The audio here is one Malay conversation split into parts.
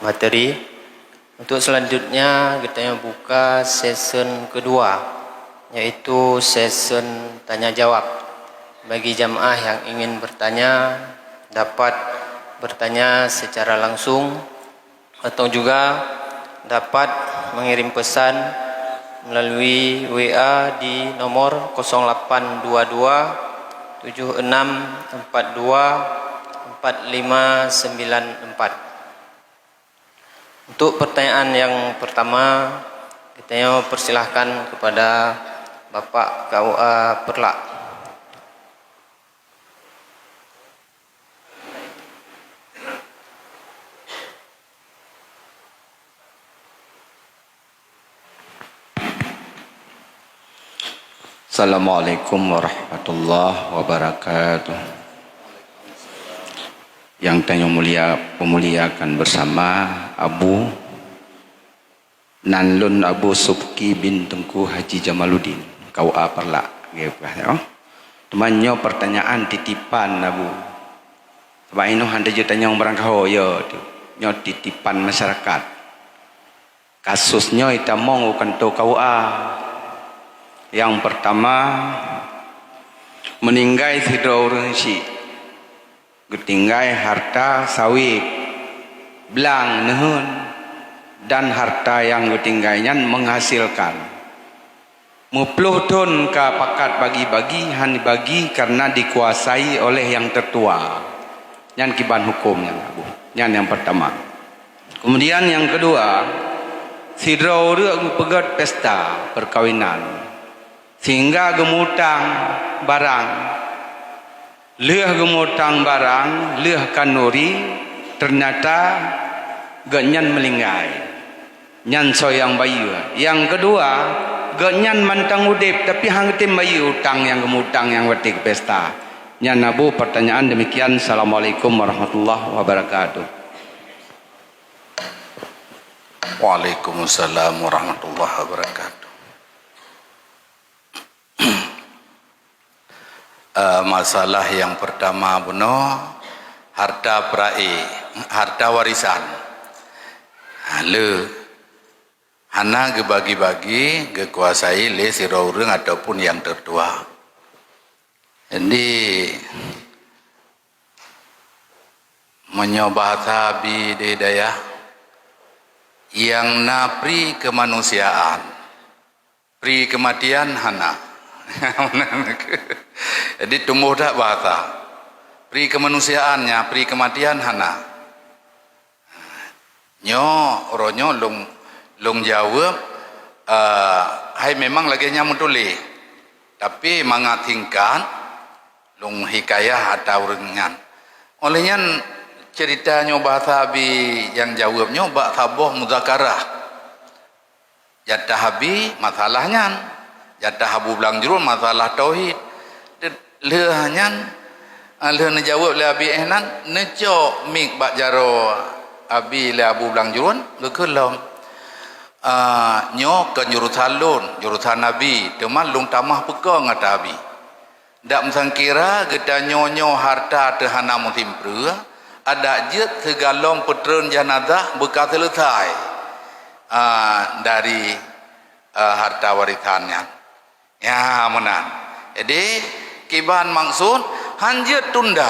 materi. Untuk selanjutnya kita buka session kedua, yaitu session tanya jawab. Bagi jamaah yang ingin bertanya dapat bertanya secara langsung atau juga dapat mengirim pesan melalui WA di nomor 0822 7642 4594. Untuk pertanyaan yang pertama, kita persilahkan kepada Bapak KUA Perlak. Assalamualaikum warahmatullahi wabarakatuh. Yang tanya pemuliakan bersama Abu Nanlun Abu Subki bin Tengku Haji Jamaluddin KUA Perlak. Temannya pertanyaan titipan Abu. Sebab ini anda je tanya orang kau ya tu. Nyo titipan masyarakat. Kasusnya kita mau kanto KUA. Yang pertama meninggal tidak orang si getinggai harta sawit belang nehun dan harta yang getinggainya menghasilkan mupluh ton ka pakat bagi-bagi han bagi karena dikuasai oleh yang tertua. Yang kiban hukumnya Abu. Yang pertama. Kemudian yang kedua, sidro pegat pesta perkawinan sehingga gemutang barang leh gemutang barang leh kanuri ternyata genyan melinggai nyan soyang bayu. Yang kedua genyan mantang udip tapi hangtim bayu utang yang gemutang yang wetik pesta. Nyan Abu, pertanyaan demikian. Assalamualaikum warahmatullahi wabarakatuh. Waalaikumsalam warahmatullahi wabarakatuh. Masalah yang pertama buno harta harta warisan. Hana gebagi-bagi kekuasai le siroreng ataupun yang tertua. Jadi menyobah bi daya yang napri kemanusiaan, pri kematian hana. Jadi tumbuh tak bahasa pri kemanusiaannya, pri kematian hana ronyo lung jawab hai memang lagi nyamuk tuli tapi mengatingkan lung hikayah atau rengan olehnya ceritanya bahasa bi yang jawabnya bak saboh muzakarah jatah habi masalahnya jatah habu belang jurul masalah tauhid lehanyan leh jawab le abi ehnan neco mik bak jaro abi le abu belang jurun gekelom nyo ke jurusan nabi teman lung tamah peka ngata abi dak msangkira geta nyonyo harta tehana mutimpre ada jet segalong petren janazah bekas selesai dari harta warisannya ya menang. Jadi kiban maksud hanjir tunda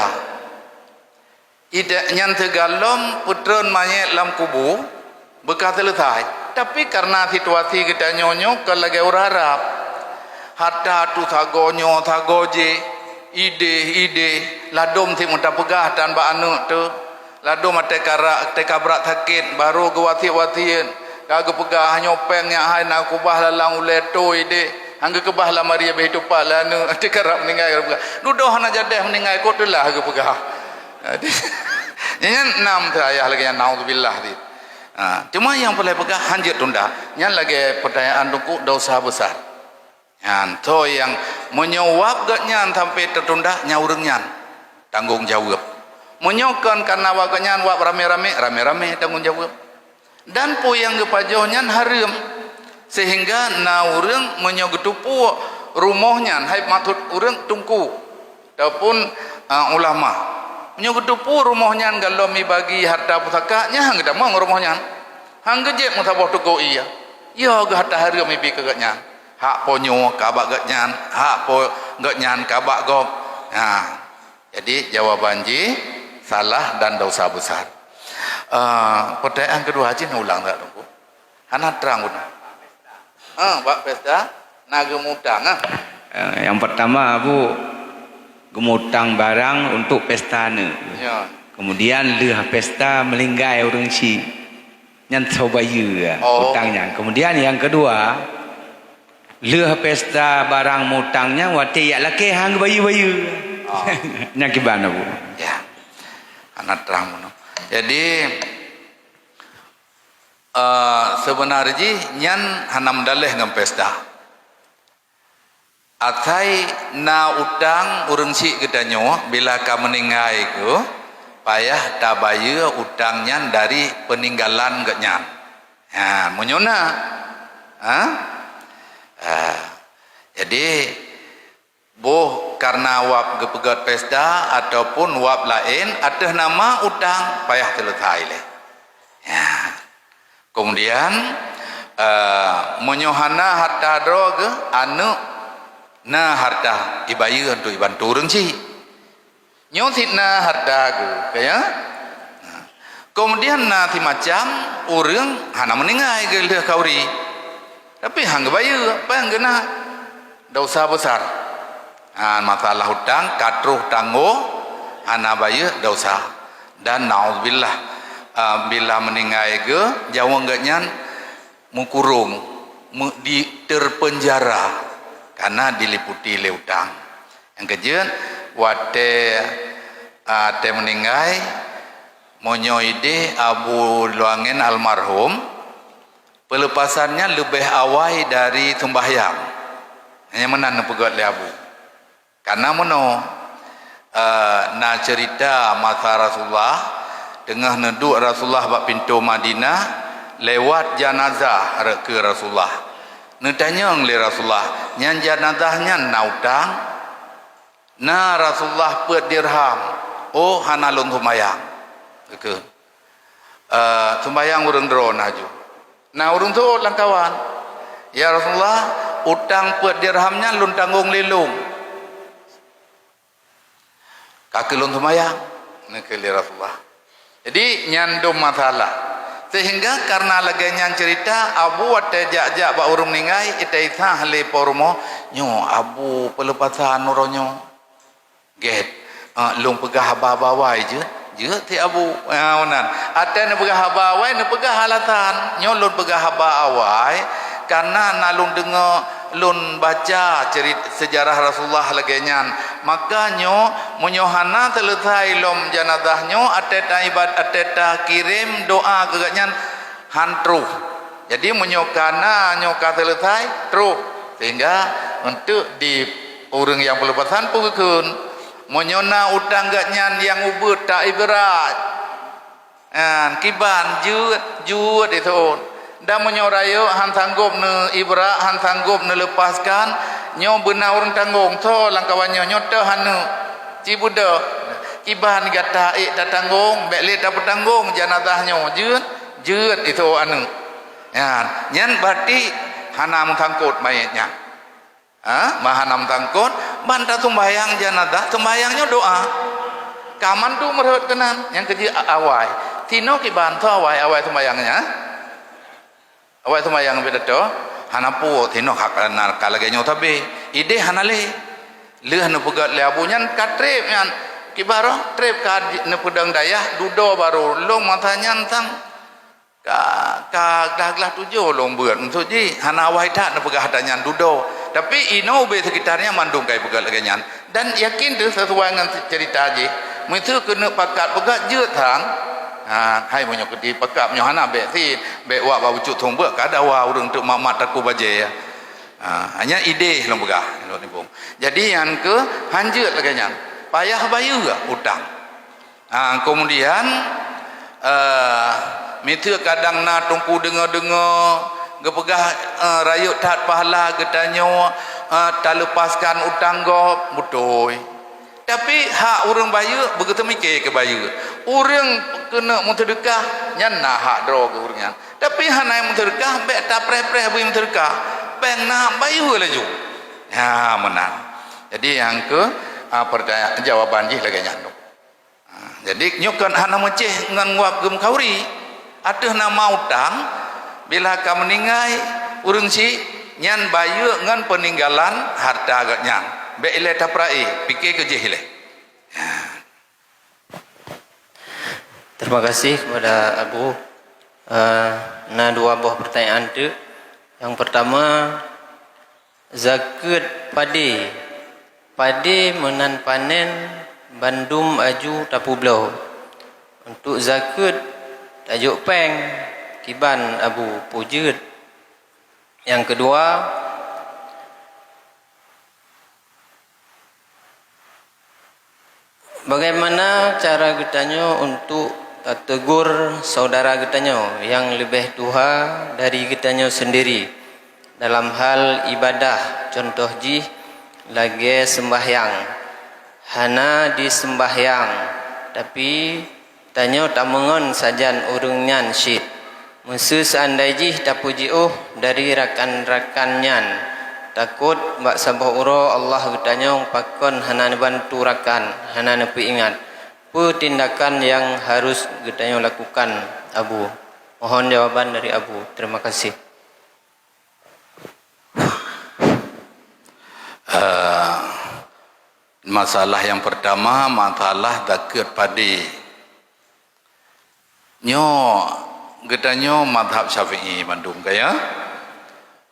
idaknya tegalom putron mayat lam kubu bekas selesai tapi karena situasi kita nyonyo kelagi orang Arab harta tu sagonyo sagoje ide ladom si muta pegah dan ba anu tu ladom teka berat sakit baru gewati-wati kagu pegah nyopeng nya hai nak kubah lalang uleto ide angge kebah la maria behidupa la nu tekarap meninggal pegah nudoh na jadah meninggal ko tulah ge pegah nyen nam saya lagi naudzubillah di cuma yang boleh pegah hanjir tunda nyan lagi pertanyaan duku dosa besar nyan to yang menyuap gaknya sampai tertunda nyaureng nyan tanggung jawab menyokan karena waganya wak rame-rame tanggung jawab dan pu yang gepajohnya haram sehingga na urang menyogetupu rumahnya hai matut urang tungku ataupun ulama Menyo ketupu rumahnya kalau mi bagi harta pusakanya hang dah mau rumahnya. Hang gejek musabah tu go iya. Ya ge harta hari mi bi kegaknya. Hak ponyo kabak gaknya, hak po gaknya kabak gop. Nah, jadi jawaban ji salah dan dosa besar. Pertanyaan kedua Haji ulang tak tunggu. Hana terang pun. Bak pesta naga mutang. Yang pertama Bu, gemutang barang untuk pesta ni. Ya. Kemudian leh pesta melinggai orang si nyan sobayu Oh. utangnya. Kemudian yang kedua, leh pesta barang mutangnya wate yak laki hang bayu-bayu. Oh. Nya gimana Bu? Ya. Hana terang pun. Jadi sebenarnya nyan hanam daleh ngam pesta. Atai na utang urang si gedanyo bila ka meninggai ke payah tabaya utangnya dari peninggalan geknya. Ha, menyona. Jadi boh karena wap gepegat pesta ataupun wap lain ada nama utang payah selesai le. Ya. Kemudian menyohana harta droge anu na harta ibayu untuk iban turun si nyotit na harta ge kaya. Kemudian na ti macam urang hana meningai ge leh kauri. Tapi hang bayu apa yang kena dosa besar. Masalah hutang katruh tangguh hana bayu dosa. Dan naudzubillah bila meninggai ge jauh enggaknya mukurung di terpenjara karena diliputi le hutang. Yang kejen wate te meninggai monyoide Abu Luangen almarhum pelepasannya lebih awal dari sembahyang. Hanya menan pegat le Abu. Karena mono na cerita masa Rasulullah tengah neduk Rasulullah bak pintu Madinah lewat jenazah ke Rasulullah. Netanya oleh Rasulullah, nyan jenazahnya na utang. Na Rasulullah pet dirham. Oh hanalun sembayang. Ke. Sembayang urang drone aju. Nah urang tu langkawan. Ya Rasulullah, utang pet dirhamnya lun tanggung lilung. Kakelun sembayang. Nekeli Rasulullah. Jadi nyandum masalah. Sehingga karena lagi nyan cerita Abu wate jak-jak ba urung ningai ita isah le pormo nyo Abu pelepasan nuronyo. Get. Lung pegah haba-haba je. Je ti Abu onan. Ate ne pegah haba awai ne pegah halatan. Nyo lun pegah haba awai karena nalung dengar lun baca cerita sejarah Rasulullah lagi nyan. Makanya menyohana selesai lom jenazahnya ateta ibad ateta kirim doa keganyan hantruh. Jadi menyokana nyoka selesai truh sehingga untuk di orang yang pelepasan pukun menyona utang ganyan yang ubud tak ibarat. Kiban jut itu. Dan menyorayo han sanggup ne ibra han sanggup ne lepaskan nyo benar orang tanggung so langkawannya nyoto hanu cibuda kiban gata tak tanggung bekle tak bertanggung jenazahnya jeut itu anu ya nyan berarti hanam tangkut mayatnya mahanam tangkut banta sembayang jenazah sembayangnya doa kaman tu merhut kenan yang keji awai tino kiban so awai sembayangnya awak tu mayang beda tu, hanapu tino hak kalagenya tapi ide hanale, leh nu pegat le abunya katrep yang kibaro trep kad nu pedang dayah dudo baru long matanya tang ka daglah tujuh long buat untuk ji hana awai tak nu pegat hatanya dudo tapi ino be sekitarnya mandung kai pegat lagenya dan yakin tu sesuai dengan cerita ji mesti kena pakat pegat je tang. Hai punya kedi pekap nyo hana be si be wa ba wucuk thong be kada wa urang tuk mak taku baje ya. Hanya ide long begah ni bung. Jadi yang ke hanjeut laganya. Payah bayu utang. Kemudian mitu kadang na tungku dengar-dengar gepegah rayuk tat pahala getanyo tak lepaskan utang go butoi. Tapi hak orang baya begitu mikir ke baya. Orang kena menterdekah nyan nak hak draw ke orangnya. Tapi hak naik menterdekah baik tak preh-preh bagi menterdekah. Bank nak baya laju. Ha menang. Jadi yang ke pertanyaan jawaban je lagi nyanduk. Jadi nyukan hana meceh ngan wak gem kauri. Ateh nama utang bila ka meninggai urang si nyan bayu ngan peninggalan harta agaknya. Be ile taprai pikir ke je ile. Terima kasih kepada Abu. Nah dua buah pertanyaan tu. Yang pertama, zakat padi. Padi menan panen bandum aju tapu belau. Untuk zakat tajuk peng kiban Abu pujud. Yang kedua, bagaimana cara kitanya untuk tegur saudara kitanya yang lebih tua dari kitanya sendiri dalam hal ibadah, contoh ji lagi sembahyang, hana di sembahyang tapi tanya tamungan sajan urungnyan syid musuh seandai ji tapuji dari rakan-rakannya takut bak sabah uro Allah kitanya pakon hana bantu rakan hana nepi ingat tindakan yang harus kitanya lakukan Abu. Mohon jawaban dari Abu. Terima kasih. Masalah yang pertama, masalah zakat padi. Nyo getanya madhab Syafi'i Bandung kaya.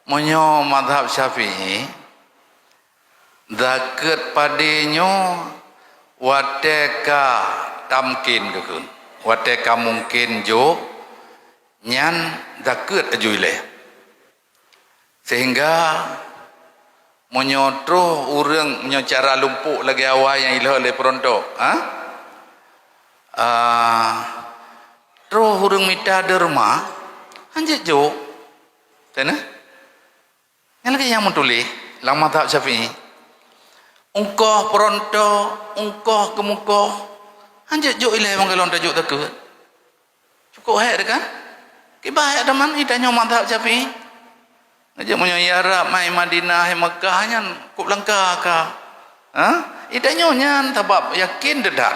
Monyo madhab Syafi'i zakat padi nyo wateka tamkin kekun. Wateka mungkin jo nyan zakat ajuile. Sehingga menyotro urang menyocara lumpuk lagi awal yang ilah oleh perontok terus urang minta derma anjat jo sana yang lagi yang menulis lama tak Syafi'i ungkoh perontok ungkoh kemukoh anjat jo ilah yang kalau tajuk takut cukup hai kan kibah ada man idanya madhab Syafi'i aja monyo Arab mai Madinah Mekah nyan kup langka ka. Idanya nyan tabak yakin dedak.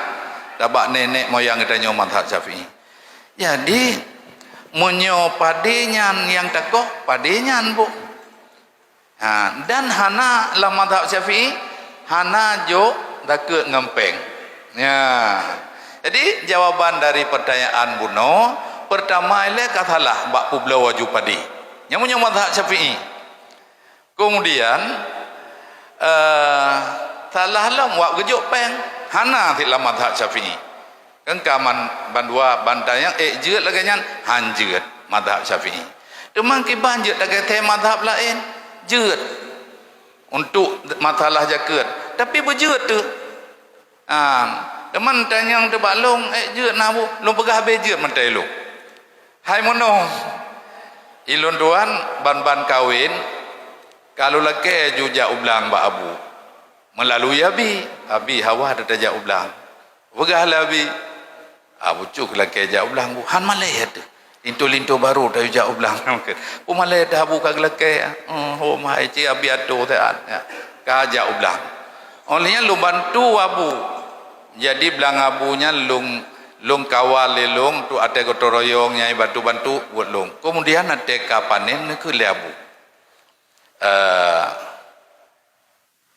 Tabak nenek moyang idanya madhab Syafi'i. Jadi monyo padenyan yang takoh padenyan bu. Dan hana la madhab Syafi'i hana jo dakut ngempeng. Ya. Jadi jawaban dari pertanyaan Buno pertama ile katalah bak publa waju padi. Yang punya madhab Syafi'i. Kemudian salah lah buat gejuk peng hana tidak madhab Syafi'i. Kan kaman bandua bantayang jeut lagi nyan hanjeut madhab Syafi'i. Demang ki banjeut lagi teh madhab lain jeut untuk masalah zakat. Tapi berjeut tu. Teman tanyang tebak long jeut nabu long pegah habis jeut mentai lu. Hai mono ilun tuan ban-ban kawin kalau laki juga ublang ba abu melalui abi hawa ada tajak ublang wegah labi abu cuk laki ja ublang bu han malai tu lintu baru dah ja ublang pu malai dah abu kag laki ho mai ci abi atu taat ka ja ublang olehnya lu bantu abu jadi belang abunya lung kawal lelung tu ate gotoroyong nyai bantu buat lung. Kemudian ate kapanen ke leabu.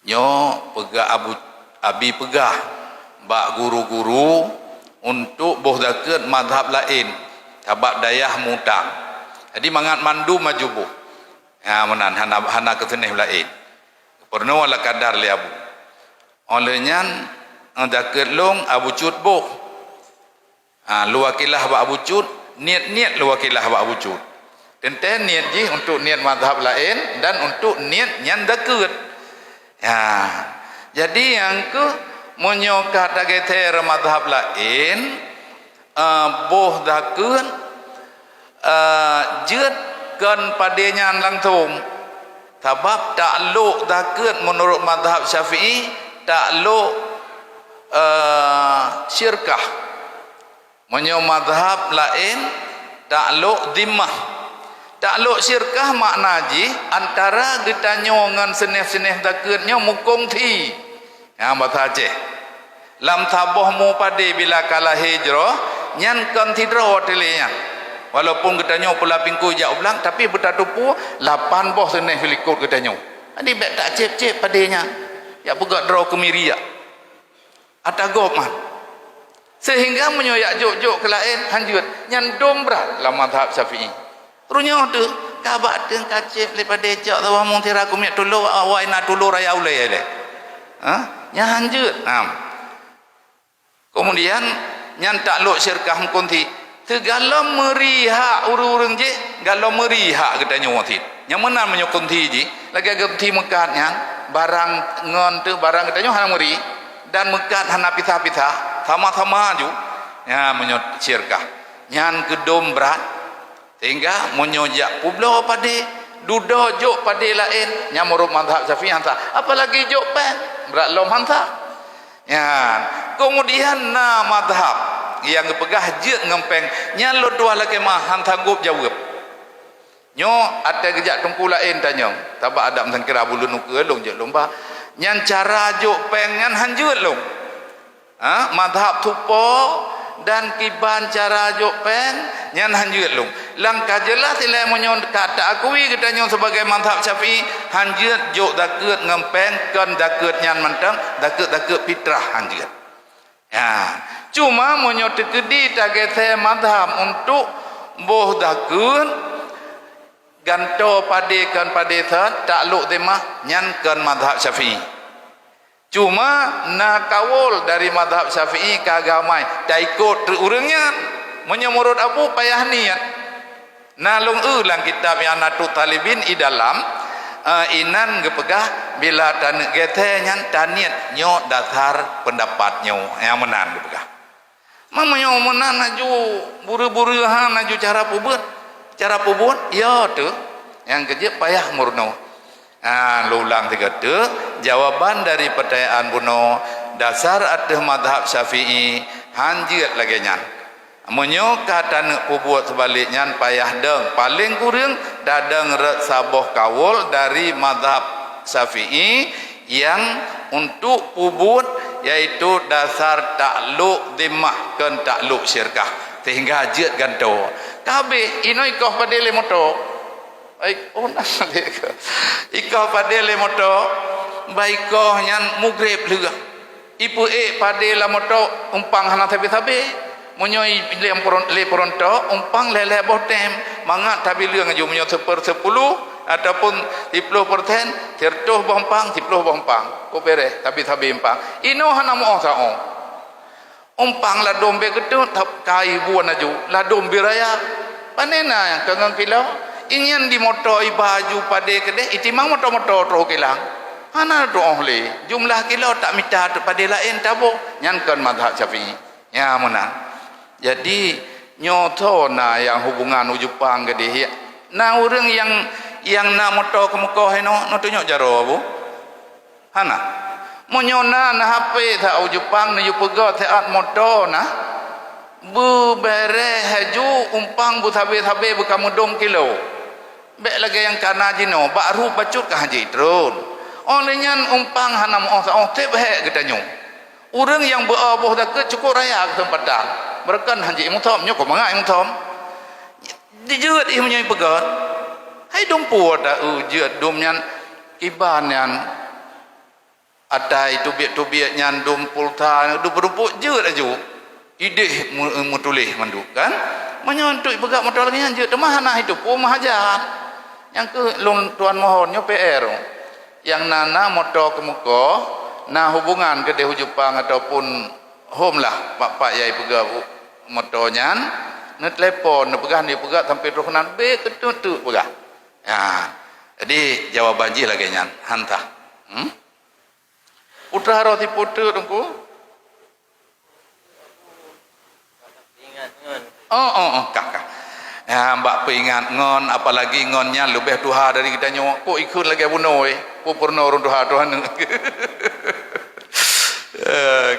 Nyo pegah abi pegah bak guru-guru untuk boh zakat madhab lain. Tabak dayah mutang. Jadi mangat mandu maju bu. Menan hana keseneh lain. Pernah wala kadar leabu. Olehnya zakat lung abu cut boh. Luwakilah bak abucut niat luwakilah bak abucut tenten niat je untuk niat mazhab lain dan untuk niat nyan zakat jadi yang ke menyokat dageter mazhab lain boh zakat jeut kan padenya langsung sebab takluk zakat menurut mazhab Syafi'i takluk syirkah. Menyo madhab lain takluk dhimmah. Takluk syirkah makna ji antara getanyo ngan seneh-seneh dakutnya mukung thi. Ya bahasa Aceh. Lam taboh mu pade bila kalah hijrah nyan kan tidro telinya. Walaupun getanyo pula pingku jak ulang tapi bertatupu 8 boh seneh likut getanyo. Adi bet tak cep-cep padenya. Ya pegat draw kemiri ya. Atagop man. Sehingga menyoyak jok-jok ke lain hanjut nyan dombrat dalam mazhab Syafi'i. Terusnya tu kabak teng kacip daripada jak tawa mung tira kumit tulu awai na tulu raya ulai le. Ha? Nya hanjut. Kemudian nyan takluk syirkah mengkonti segala meriha urang-urang je galo meriha katanya wati. Yang mana menyokonti je lagi ganti mekatnya barang ngon tu barang katanya hana meri dan mekat hana pisah-pisah sama-sama ju ya menyot syirkah nyan kedom berat sehingga menyojak publo pade dudo jok pade lain nya murub mazhab Syafi'i hantar apalagi jok pen berat lom hantar ya kemudian na mazhab yang pegah je ngempeng nya lo dua lagi mah hantar gup jawab nyo ada kejak tungku lain tanya tabak ada mengkira bulu nuke long je lomba nyan cara jok pengen hanjut long madhab tupo dan kiban cara jok pen nyan hanjut long langkah jelas sila menyon kata akui kita nyon sebagai madhab Syafi'i hanjut jok dakut ngempeng kan dakut nyan mentang dakut fitrah hanjut ya cuma menyon tekedi tagethe madhab untuk boh dakut ganto padekan padesan takluk demah nyan kan madhab Syafi'i. Cuma na kawul dari madhab Syafi'i ke agamai tak ikut terurangnya menyemurut abu payah niat nalung ulang kitab yang Natu Talibin i dalam inan gepegah bila tan gete nyan taniat nyo dasar pendapatnya yang menan gepegah mamanya menan aju buru-buru ha aju cara pubut ya tu yang kerja payah murno lulang tiga tu jawaban dari pertanyaan buno dasar atas madhab Syafi'i hanjit lagi nyan menyo kata nak pubut sebaliknya payah deng paling kurang dadang ret saboh kawul dari madhab Syafi'i yang untuk pubut yaitu dasar takluk dhimmah kan takluk syirkah sehingga hajat ganto kabeh inoi koh padele moto ikaw padele moto baikoh nyan mugrib juga ipu padela moto umpang hana tabi-tabi munyoi le poronto umpang lele botem mangat tabi leung aju munyo 10 ataupun 10% tertuh bompang 10 bompang ko bere tabi-tabi umpang ino hana mo sao umpang la dombe gedut kai buan aju la dombe raya panena yang kangang kilau inyan di moto baju pada kedai itimang moto-moto tro kilang ana doh le jumlah kilo tak minta pada lain tabo nyankan madhab Syafi'i ya menang jadi nyoto na yang hubungan ujupang gede na urang yang na moto ke muka heno no tunjuk jaro bu hana monyona na HP ta ujupang na yupega taat moto na bu bere haju umpang bu tabe-tabe bu kamudong kilo bek lagi yang kana jino baru bacut ke haji terun olehnya umpang hanam oh teb he getanyo urang yang beaboh dak cukup raya ke tempatan berkan haji mutom nyok mangai mutom dijeut ih menyai pegat hai dompu da jeut domnyan kiban yan atai tubiak nyan dompul ta dup-dup jeut aju ideh mutulih mandu kan menyontuk pegat motor lagi jeut temah nah itu pumah aja yang ke lung tuan mohonnya PR yang nana moto ke muka nah hubungan ke dehu Jepang ataupun home lah pak yai pega motonya ne telepon ne pegah ni pegah sampai rohnan be ketut pegah ya jadi jawaban ji lagi nyan hantah putra roti putu tungku kakak ya mbak peingat ngon apalagi ngonnya lebih tuha dari kita nyok kok ikut lagi bunoi pupurno run tuha tuhan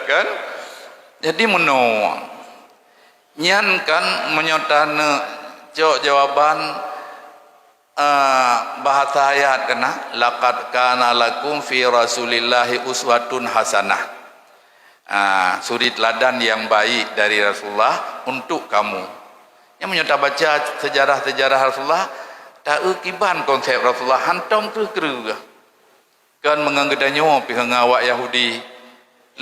Kan jadi menolak nyan kan menyotana jawab jawaban bahasa ayat kena laqad kana lakum fi rasulillahi uswatun hasanah. Suri teladan yang baik dari Rasulullah untuk kamu. Yang menyota baca sejarah-sejarah Rasulullah tak kiban konsep Rasulullah hantam kru kan menganggedanyo pihak awak Yahudi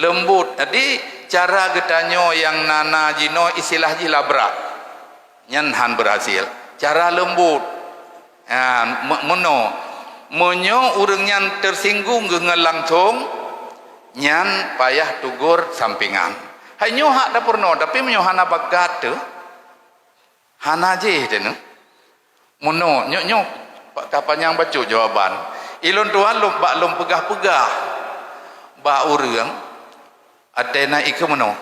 lembut. Jadi cara gedanyo yang nana jino istilah jilabrak nyan han berhasil cara lembut menyo urang nyan tersinggung gengen langsung nyan payah tugur sampingan hanyo hak dapurno tapi menyo hana bagat tu hana je denu mono nyo kapan yang baca jawaban ilun tuan lum pegah-pegah ba urang atena iku mono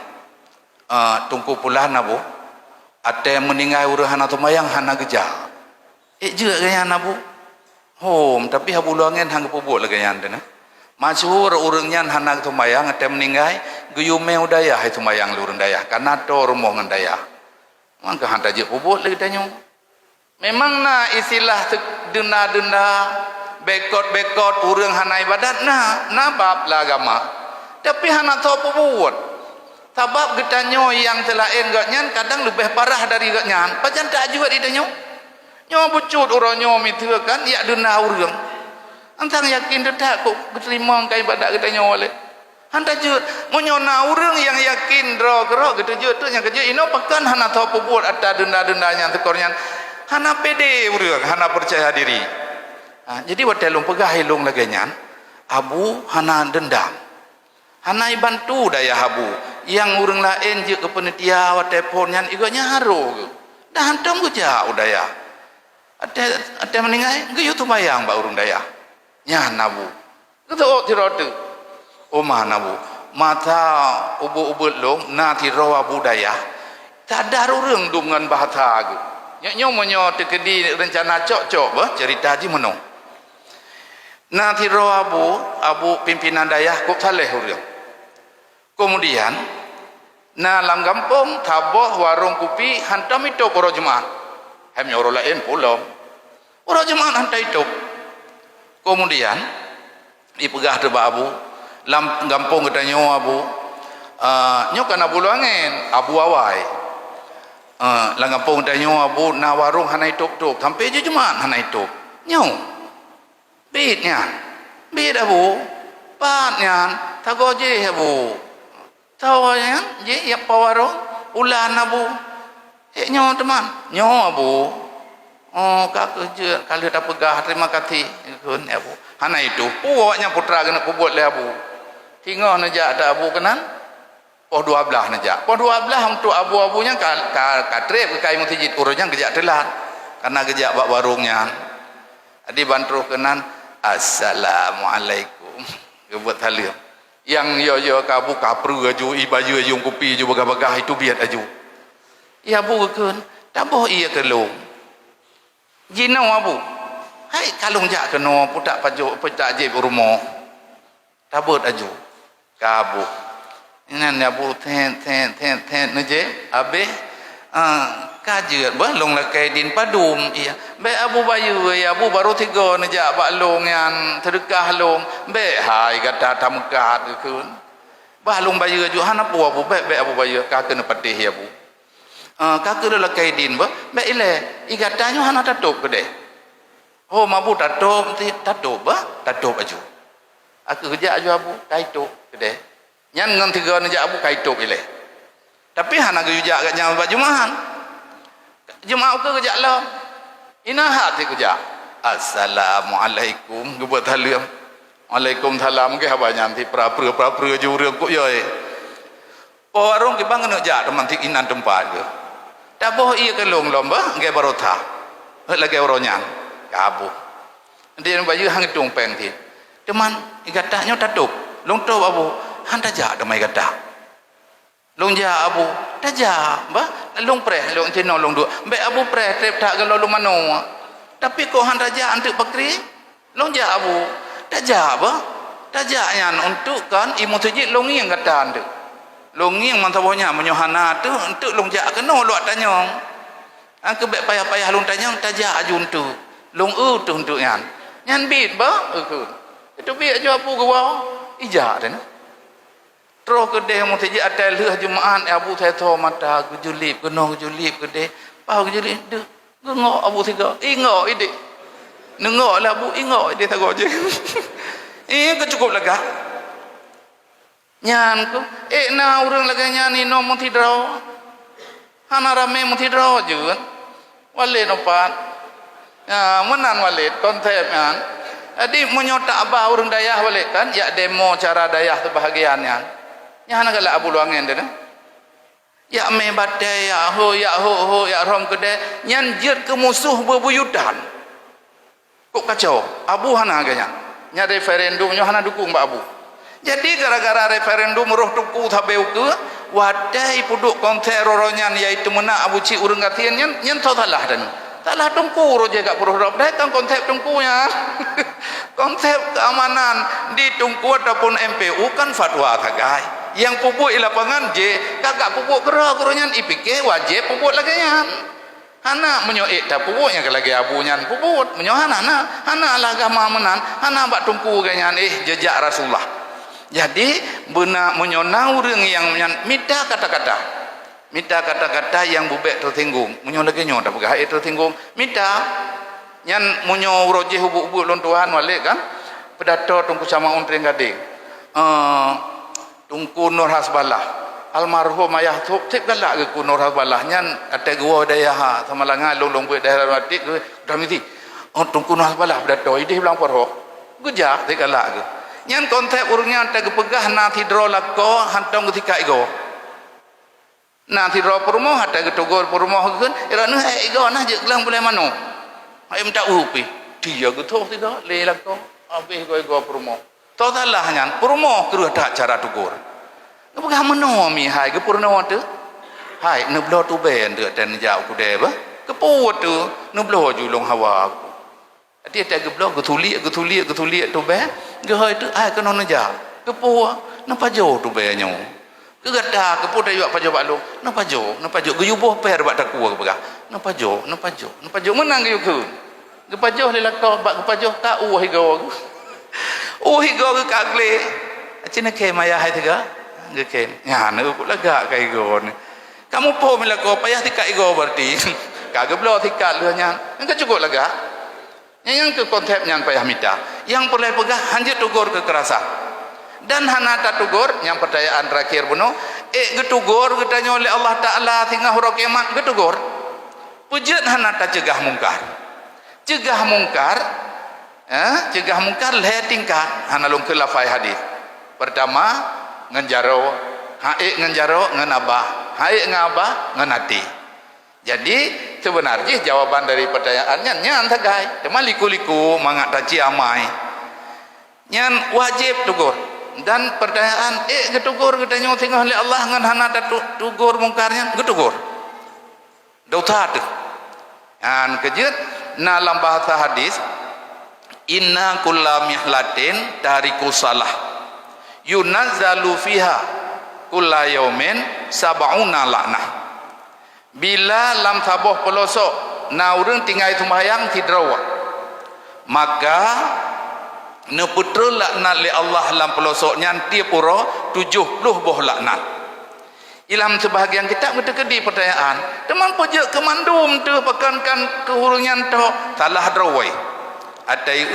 tungku pulah nabu ate meninggal urang hana tumayang hana geja je gaya nabu hom tapi habu luangen hang pubuk lagi yan dena masyhur urang nyan hana tumayang ate meninggal guyume udaya hai tumayang lurang daya kana to rumoh ngan daya mangka hanta je pubuk lagi tanyo memang na istilah denda bekot urang hana ibadat na bab lah agama tapi hana tahu pubut sebab getanyo yang selain gaknyan kadang lebih parah dari gaknyan pajan tak juga ditanyo nyo bucut uronyo miteukan ya denda urang antang yakin dedak kok terima kai ibadat getanyo oleh hanta je menyona urang yang yakin dro gitu je tu yang kerja ino pekan hana tahu pubut ada denda-dendanya tekornya hana pede urang hana percaya diri. Jadi wadelung pegah hilung lagenyan abu hana dendam hana bantu daya habu yang urang lain je ke penitia wa telefon nyan iganya haro dah hantam geja udaya ate meninggal geyu tu bayang ba urang daya nya nabu tu tirote omah nabu mata ubu-ubu long na tiro budaya tadar urang dengan bahasa ge nyo monyo tekedi rencana cok-cok bah cerita ji meno na tiro abu pimpinan dayah kok saleh urang kemudian na lam kampung taboh warung kopi hantam itu para jemaah hem orang lain pula orang jemaah hantam itu kemudian dipegah teba abu lam kampung katanya abu nyo kana bulangen abu awai lang kampung katanya abu na warung hana itu sampai je jemaah hana itu nyo bitnya bit abu patnya tagoje abu tahu yang je ya pawarong ulan abu nyo teman nyo abu kak kerja kalau dah pegah terima kasih kun abu hana itu puaknya putra kena pubut le abu tinggal najak ada abu kenan poh 12 najak poh 12 untuk abu-abunya ka trip ke kai masjid urusnya gejak telat karena gejak bak warungnya di bantu kenan assalamualaikum gebut halim yang yo kabu kapru aju ibaju aju kopi aju bagah-bagah itu biat aju ya bu keun taboh iya kelung jino abu hai kalung jak keno putak pajuk putak je rumah tabut aju kabu inan abu ten neje abe kajet bah long lakai din padum iya be abu bayu ya abu baru 3 nejak bak long yang sedekah long be hai kata tamkat keun bah long bayu ju hana pu abu be abu bayu ka kena patih ya abu ka kena lakai din bah be ile igatanyo hana tatup gede oh mabu tatup bah tatup aju aku kerja aju abu kaitup gede nyan ngan 3 nejak abu kaitup ile tapi hana gejak gatnya bak jumahan jemaah ke kerja lah ina hak kerja assalamualaikum gebut halim waalaikumsalam ke habanya nanti pra-pra jurang kok yo warung ke bang nak teman tik inan tempat ke tak boh iya ke long lomba ge barota lagi oronyang kabu nanti baju hang tung peng ti teman igatanya tatup long to abu han tajak damai gata long ja abu tajak bah long preh long cino long dua be abu preh trep tak kalau long mano tapi ko han raja antuk pakri long ja abu tajak bah Tajaknya untuk kan imu tejik longi yang kata tu. Longi yang mantabonya menyohana tu untuk longjak kena luak tanyong. Angke baik payah-payah long tanyong tajak aju untuk. Long tu untuk nyan. Nyan bit ba? Itu bit aja apu gua. Ijak dah. Terus kedai mu tejik atai leh Jumaat abu thaitho mata kujulip kena kujulip kedai. Pau kujulip dek. Ngok abu tiga. Ngok ide. Nengok lah bu ingok dia tak je. Ke cukup lega. Nyan ko na urang lega nyan ni no muti draw. Hana rame muti draw je kan. Wale no pat. Ya menan wale konsep nyan. Adi menyota abah urang dayah wale kan ya demo cara dayah tu bahagiannya. Nyan galak abu luangen dia. Ya me badai ya ho ya rom kedai nyan jit ke musuh bebuyutan. Kok kacau? Abu hana agaknya. Nya referendum nyo hana dukung Mbak Abu. Jadi gara-gara referendum roh tuku thabeu ke wadai puduk konter roronyan iaitu mena Abu Ci urang gatian nyen salah dan. Salah tungku roje gak puruh rob dai kan konsep tungkunya. Konsep keamanan di tungku ataupun MPU kan fatwa kagai. Yang pupuk di lapangan je kagak pupuk gerak-geronyan IPK wajib pupuk lagi yan. Hana menyoek dah pupuknya ke lagi abunya pupuk menyohana hana lah agama menan hana bak tungku ganyan jejak Rasulullah. Jadi benar menyonau orang yang minta kata-kata yang bubek tertinggung menyo lagi nyo dah pegah tertinggung minta nyan menyo roje hubuk-hubuk lon Tuhan walik kan pedato tungku sama untring gading tungku Nur Hasbalah almarhum ayah tu tip galak ke ku Nur Hasbalah nyan ate gua daya sama langa long buat daerah ratik ke damiti tungku Nur Hasbalah pedato ide bilang porho gejak tip galak ke nyan konsep urungnya ate pegah na tidro lako hantong ketika ego na tidro perumoh ate getugor perumoh kan ira nu ego nah je gelang boleh mano ai minta upi dia getuh tidak le lako habis ego perumoh totalah nyan perumoh keru ada cara tugur Kepegah meno mi hai ke purno tu. Hai neblo tu ben de dan jau ku de ba. Keput tu neblo ju long hawa. Dia tak geblo ke tulik tu ben. Ge hai tu ai ke non ja. Kepu na pajo tu ben nyo. Ke gada keput ayo pajo bak long. Na pajo ge yuboh per bak taku kepegah. Na pajo menang ge ku. Ge pajo le lakau bak ke pajo ta higo. Higo ke kagle. Cina ke maya hai tiga. Geken ya ne ku lega kai go ni kamu po mila ko payah tikai go berarti kagak blo tikat lehnya enggak cukup lega yang ke konsep yang payah minta yang perlu pegah hanjit tugur kekerasan dan hanata tugur yang percayaan terakhir buno getugur getanya oleh Allah Taala tinggal huruf kiamat getugur pujud hanata cegah mungkar le tingkat hanalung kelafai hadis pertama ngenjaro ngen abah ngabah ngenati jadi sebenarnya jawaban dari pertanyaannya nyan tagai cuma liku-liku mangat taci amai nyan wajib tugur dan pertanyaan getugur getanya tinggal oleh Allah ngan hana tugur mungkarnya getugur dautat an kejut na dalam bahasa hadis inna kullam mihlatin tariku salah yunazzalu fiha kulla yaumin sab'una laknah bila lam saboh pelosok na urang tinggal sembahyang tidrawa maka ne putra laknat li Allah lam pelosoknya tiap pura 70 boh laknat ilam sebahagian kitab kita kedi pertanyaan teman pojok kemandum tu pekankan kehurungan tu salah drawai atai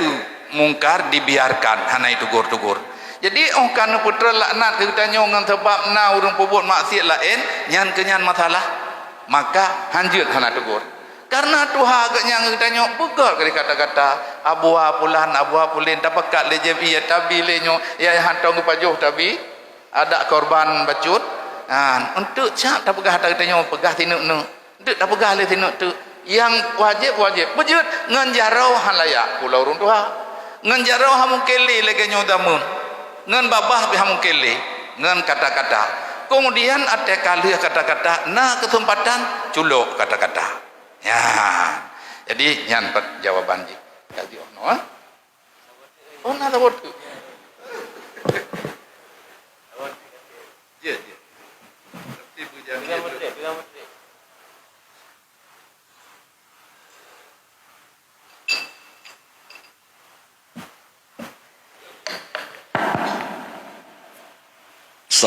mungkar dibiarkan hanai tugur-tugur. Jadi kan putra laknat kita nyongan sebab na urang pebut maksiat lain nyan kenyan masalah maka hanjut hana tegur karena Tuhan agaknya kita nyok pegal kali kata-kata abu pulin tapakat lejebi ya tabi lenyo ya hantong pajuh tabi ada korban bacut untuk cak tak pegah kita nyok pegah tinuk nu untuk tak pegah le tinuk tu yang wajib bujut nganjarau halaya pulau urang Tuhan nganjarau hamu keli lagi nyok damun ngan babah bihamu kele ngan kata-kata kemudian ada kali kata-kata na kesempatan culuk kata-kata ya jadi nyan jawaban ji jadi ono na tabot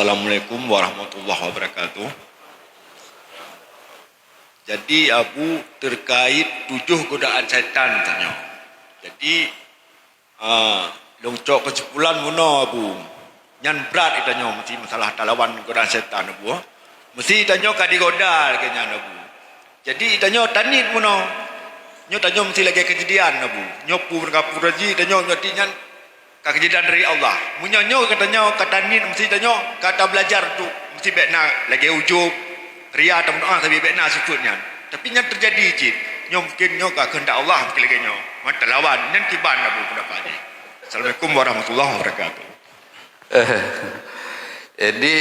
Assalamualaikum warahmatullahi wabarakatuh. Jadi Abu terkait 7 godaan syaitan tanya. Jadi longcok kesimpulan muna Abu. Nyan berat itanya mesti masalah talawan godaan syaitan Abu. Mesti itanya kadi godal kenya Abu. Jadi itanya tanit muna. Nyo tanya mesti lagi kejadian Abu. Nyopu berkapur haji tanya ngerti nyan kejadian dari Allah. Munyonyo katanya kata ni mesti tanya kata belajar tu mesti bekna lagi ujub ria atau doa tapi bekna sujudnya. Tapi yang terjadi cik nyo mungkin nyo ka kehendak Allah mungkin lagi nyo. Mata lawan dan kiban Abu pendapat ni. Assalamualaikum warahmatullahi wabarakatuh. Jadi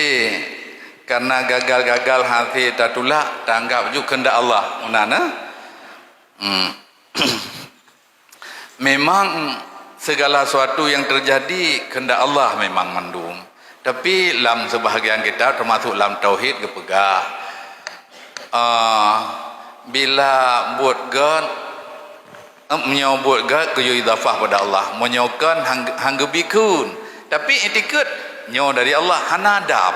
karena gagal-gagal hati tatulah tanggap juga kehendak Allah. Mana? Memang segala sesuatu yang terjadi kehendak Allah memang mandum. Tapi dalam sebahagian kita termasuk dalam tauhid kepegah. Bila buat gan menyebut gan kuyu idafah pada Allah, menyokan hanggebikun. Tapi etiket nyo dari Allah hanadab.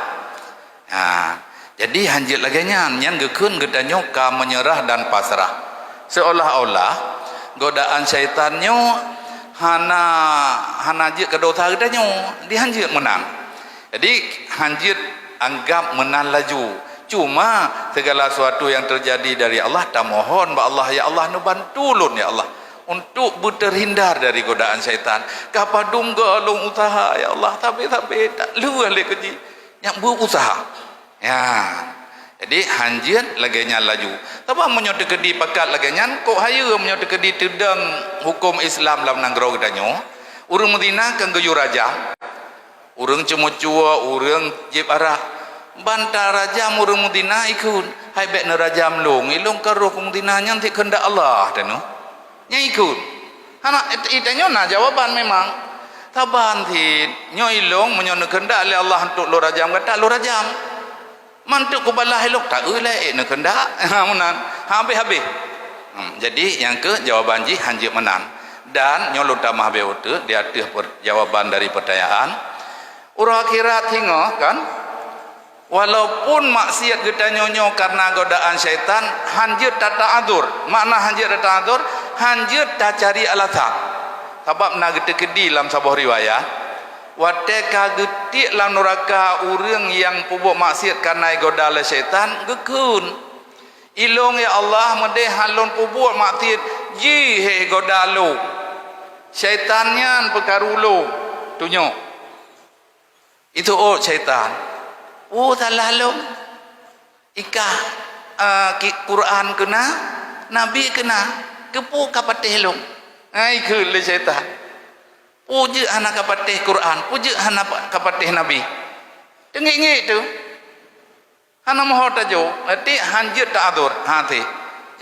Jadi hanjit lagi nyan gekun gedanyo ka menyerah dan pasrah. Seolah-olah godaan syaitannya hana je ke dosa gedanya dihanjir menang. Jadi hanjir anggap menang laju. Cuma segala sesuatu yang terjadi dari Allah tak mohon ba Allah ya Allah nu bantu lun ya Allah untuk berterhindar dari godaan syaitan. Kapadung galung usaha ya Allah tapi tak lu ale keji yang berusaha. Ya. Jadi hanjir laganya laju. Tapi menyot kedi pakat laganya kok hayu menyot kedi tedang hukum Islam dalam nanggro gedanyo. Urang Madinah kan geyu raja. Urang cuma-cua, urang jib arah. Bantar raja urang Madinah ikut. Hai bek na raja mlung, ilung karo ke Madinah nanti kehendak Allah tanu. Nya ikut. Anak itanyo na jawaban memang. Taban ti nyo ilung menyot kehendak oleh Allah untuk lo rajam kata lo rajam. Mantuk kubalah elok tak ulai nak kendak menang habis. Jadi yang ke jawaban ji hanjir menang dan nyolot tamah beote dia ada jawaban dari pertanyaan urang akhirat tengok kan walaupun maksiat kita nyonyo karena godaan syaitan hanjir tak ta'adzur. Makna hanjir tak ta'adzur, hanjir tak cari alasan. Sebab nak kedi dalam sebuah riwayat wateka getik lang neraka urang yang pubuk maksiat karena goda oleh syaitan gekun ilong ya Allah mede halon pubuk maksiat ji he goda lo syaitannya pekarulo tunyo itu syaitan salah lo ikah Quran kena nabi kena kepu kapateh lo ikut le syaitan. Puja anak kapatih Quran, puja anak kapatih Nabi. Dengi tu. Hana moho tajo, ati hanjir ta'adzur hati.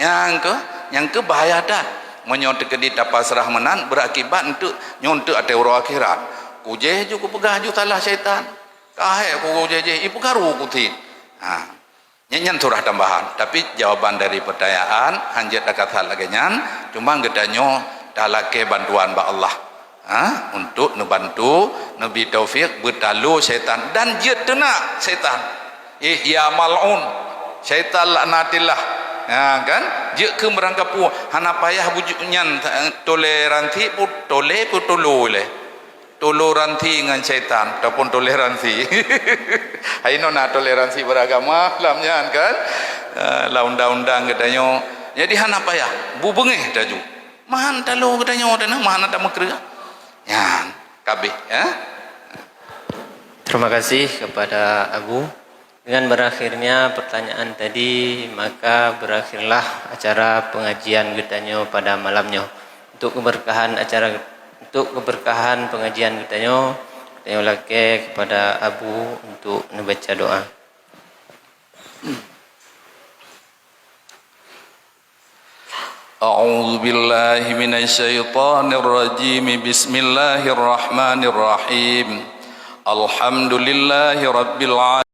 Yang ke bahaya dah. Menyontek ke di pasrah menan berakibat untuk nyontek ate uro akhirat. Kuje ju ku pegah ju salah syaitan. Kahe ku kuje ipu karu ku tin. Nyanyan surah tambahan, tapi jawaban dari pertanyaan hanjir dekat hal lagi nyan, cuma gedanyo dalake bantuan ba Allah. Untuk membantu Nabi Taufik bertalu syaitan dan dia tenak syaitan ya mal'un syaitan laknatillah kan dia ke merangkapu hana payah bujuknya toleransi toleransi dengan syaitan ataupun toleransi haino na toleransi beragama lamnya kan la undang-undang katanya jadi hana payah bubengeh daju mahan talu katanya dana mahan tak mekre ya kabeh ya. Terima kasih kepada Abu. Dengan berakhirnya pertanyaan tadi, maka berakhirlah acara pengajian gedanyo pada malamnya. Untuk keberkahan pengajian gedanyo, saya lagi kepada Abu untuk membaca doa. A'udzu billahi minasyaitonir rajim. Bismillahirrahmanirrahim. Alhamdulillahi rabbil alamin.